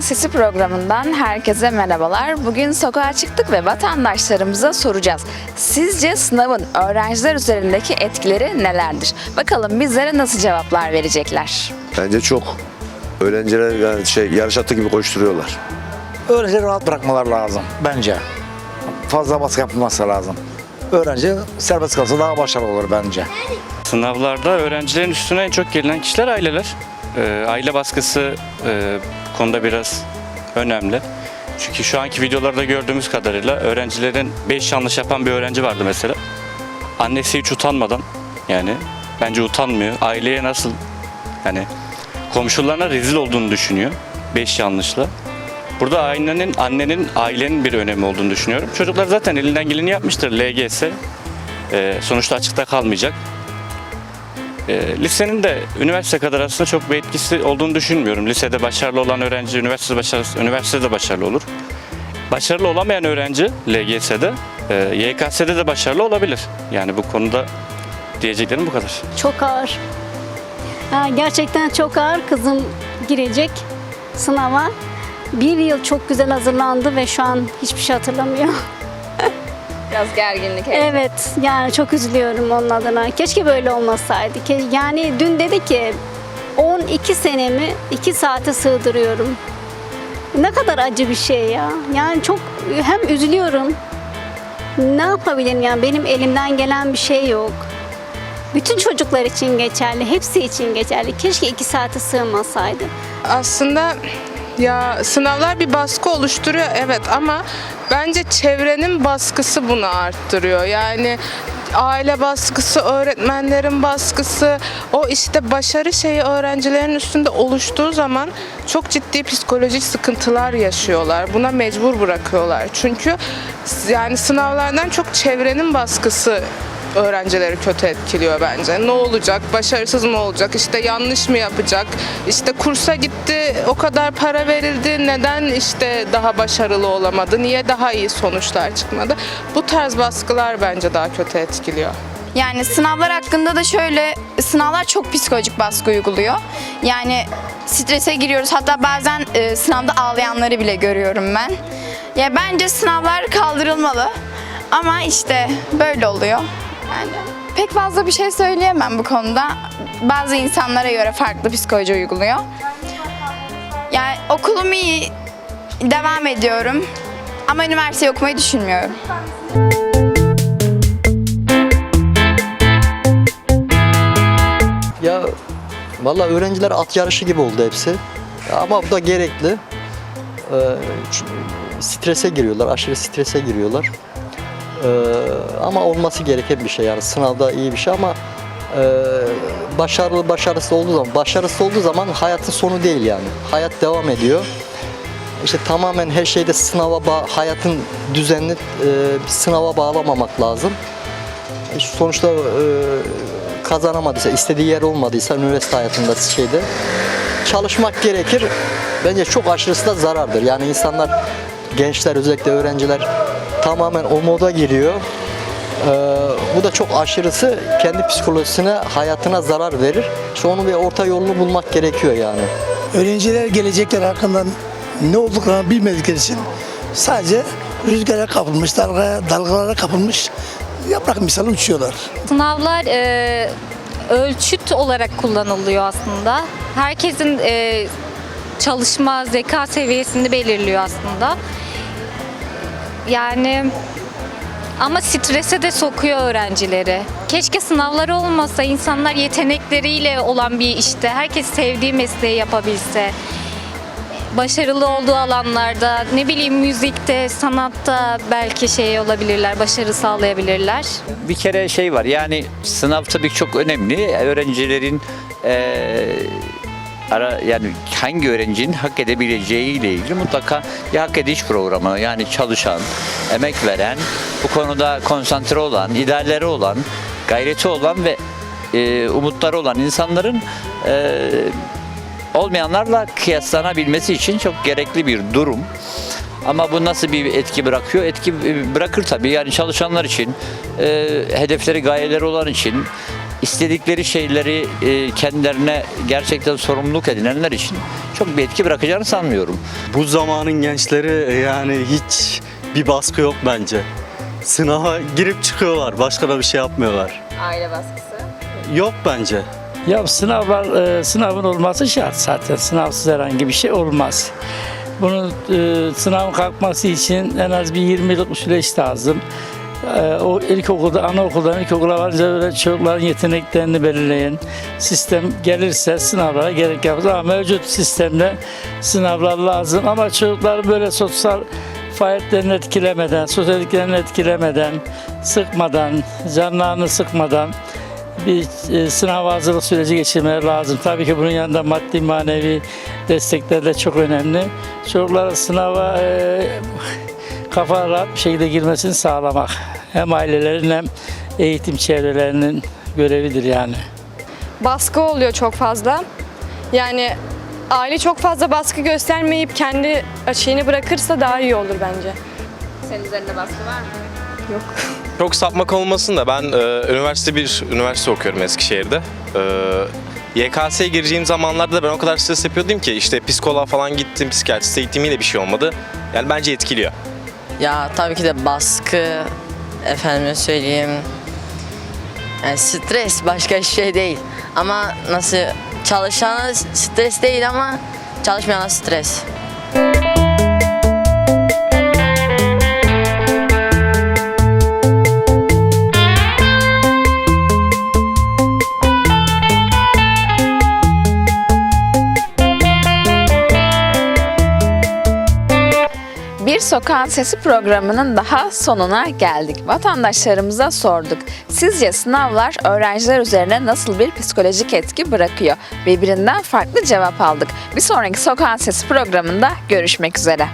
Sesi programından herkese merhabalar. Bugün sokağa çıktık ve vatandaşlarımıza soracağız. Sizce sınavın öğrenciler üzerindeki etkileri nelerdir? Bakalım bizlere nasıl cevaplar verecekler? Bence çok. Öğrenciler yani yarış atı gibi koşturuyorlar. Öğrencileri rahat bırakmalar lazım bence. Fazla baskı yapılması lazım. Öğrenci serbest kalsa daha başarılı olur bence. Sınavlarda öğrencilerin üstüne en çok gelen kişiler aileler. Aile baskısı konuda biraz önemli. Çünkü şu anki videolarda gördüğümüz kadarıyla öğrencilerin 5 yanlış yapan bir öğrenci vardı mesela. Annesi hiç utanmadan, yani bence utanmıyor. Aileye nasıl, yani komşularına rezil olduğunu düşünüyor 5 yanlışla. Burada annenin, ailenin bir önemi olduğunu düşünüyorum. Çocuklar zaten elinden geleni yapmıştır. LGS sonuçta açıkta kalmayacak. Lisenin de üniversite kadar aslında çok bir etkisi olduğunu düşünmüyorum. Lisede başarılı olan öğrenci üniversitede başarılı olur. Başarılı olamayan öğrenci LGS'de, YKS'de de başarılı olabilir. Yani bu konuda diyeceklerim bu kadar. Çok ağır. Gerçekten çok ağır. Kızım girecek sınava. Bir yıl çok güzel hazırlandı ve şu an hiçbir şey hatırlamıyor. Biraz gerginlik. Evet, yani çok üzülüyorum onun adına. Keşke böyle olmasaydı. Yani dün dedi ki 12 senemi 2 saate sığdırıyorum. Ne kadar acı bir şey ya. Yani çok hem üzülüyorum. Ne yapabilirim yani, benim elimden gelen bir şey yok. Bütün çocuklar için geçerli, hepsi için geçerli. Keşke 2 saate sığmasaydı. Aslında ya sınavlar bir baskı oluşturuyor, evet, ama bence çevrenin baskısı bunu arttırıyor. Yani aile baskısı, öğretmenlerin baskısı, o işte başarı şeyi öğrencilerin üstünde oluştuğu zaman çok ciddi psikolojik sıkıntılar yaşıyorlar. Buna mecbur bırakıyorlar. Çünkü yani sınavlardan çok çevrenin baskısı öğrencileri kötü etkiliyor bence. Ne olacak? Başarısız mı olacak? İşte yanlış mı yapacak? İşte kursa gitti, o kadar para verildi. Neden işte daha başarılı olamadı? Niye daha iyi sonuçlar çıkmadı? Bu tarz baskılar bence daha kötü etkiliyor. Yani sınavlar hakkında da şöyle, sınavlar çok psikolojik baskı uyguluyor. Yani strese giriyoruz. Hatta bazen sınavda ağlayanları bile görüyorum ben. Ya bence sınavlar kaldırılmalı. Ama işte böyle oluyor. Yani pek fazla bir şey söyleyemem bu konuda. Bazı insanlara göre farklı psikoloji uyguluyor. Yani okulum iyi, devam ediyorum. Ama üniversite okumayı düşünmüyorum. Ya vallahi öğrenciler at yarışı gibi oldu hepsi. Ama bu da gerekli. Strese giriyorlar, aşırı strese giriyorlar. Ama olması gereken bir şey, yani sınavda iyi bir şey ama başarısız olduğu zaman hayatın sonu değil yani. Hayat devam ediyor. İşte tamamen her şeyde hayatın düzenini sınava bağlamamak lazım. Sonuçta kazanamadıysa, istediği yer olmadıysa üniversite hayatında çalışmak gerekir. Bence çok aşırısı da zarardır. Yani insanlar, gençler, özellikle öğrenciler tamamen o moda giriyor. Bu da çok aşırısı kendi psikolojisine, hayatına zarar verir. İşte onun bir orta yolunu bulmak gerekiyor yani. Öğrenciler gelecekler hakkında ne olduklarını bilmedikleri için sadece rüzgara kapılmış, dalgalara kapılmış yaprak misali uçuyorlar. Sınavlar ölçüt olarak kullanılıyor aslında. Herkesin çalışma, zeka seviyesini belirliyor aslında. Yani ama strese de sokuyor öğrencileri. Keşke sınavlar olmasa, insanlar yetenekleriyle olan bir işte herkes sevdiği mesleği yapabilse. Başarılı olduğu alanlarda, ne bileyim müzikte, sanatta belki olabilirler, başarı sağlayabilirler. Bir kere var, yani sınav tabii ki çok önemli. Öğrencilerin yani hangi öğrencinin hak edebileceği ile ilgili mutlaka bir hak ediş programı, yani çalışan, emek veren, bu konuda konsantre olan, idealleri olan, gayreti olan ve umutları olan insanların olmayanlarla kıyaslanabilmesi için çok gerekli bir durum. Ama bu nasıl bir etki bırakıyor? Etki bırakır tabii, yani çalışanlar için, hedefleri, gayeleri olan için, istedikleri şeyleri kendilerine gerçekten sorumluluk edinenler için çok bir etki bırakacağını sanmıyorum. Bu zamanın gençleri yani hiç bir baskı yok bence. Sınava girip çıkıyorlar. Başka da bir şey yapmıyorlar. Aile baskısı. Yok bence. Ya sınavın olması şart zaten. Sınavsız herhangi bir şey olmaz. Bunun sınavın kalkması için en az bir 20 yıllık bir süreç lazım. O anaokuldan ilkokula varınca böyle çocukların yeteneklerini belirleyen sistem gelirse sınavlara gerek yapmaz. Ama mevcut sistemde sınavlar lazım. Ama çocukların böyle sosyal faaliyetlerini etkilemeden, sosyalliklerini etkilemeden, sıkmadan, canlarını sıkmadan bir sınav hazırlık süreci geçirmeleri lazım. Tabii ki bunun yanında maddi manevi destekler de çok önemli. Çocukların sınava kafa rahat bir şekilde girmesini sağlamak hem ailelerin hem eğitim çevrelerinin görevidir yani. Baskı oluyor çok fazla. Yani aile çok fazla baskı göstermeyip kendi şeyini bırakırsa daha iyi olur bence. Senin üzerinde baskı var mı? Çok sapmak olmasın da ben üniversite okuyorum Eskişehir'de. YKS'ye gireceğim zamanlarda ben o kadar stres yapıyordum ki işte psikoloğa falan gittim, psikiyatriste gittim yine bir şey olmadı. Yani bence etkiliyor. Ya tabii ki de baskı, efendime söyleyeyim, yani stres başka şey değil. Ama nasıl çalışana stres değil ama çalışmayana stres. Bir Sokağın Sesi programının daha sonuna geldik. Vatandaşlarımıza sorduk. Sizce sınavlar öğrenciler üzerine nasıl bir psikolojik etki bırakıyor? Birbirinden farklı cevap aldık. Bir sonraki Sokağın Sesi programında görüşmek üzere.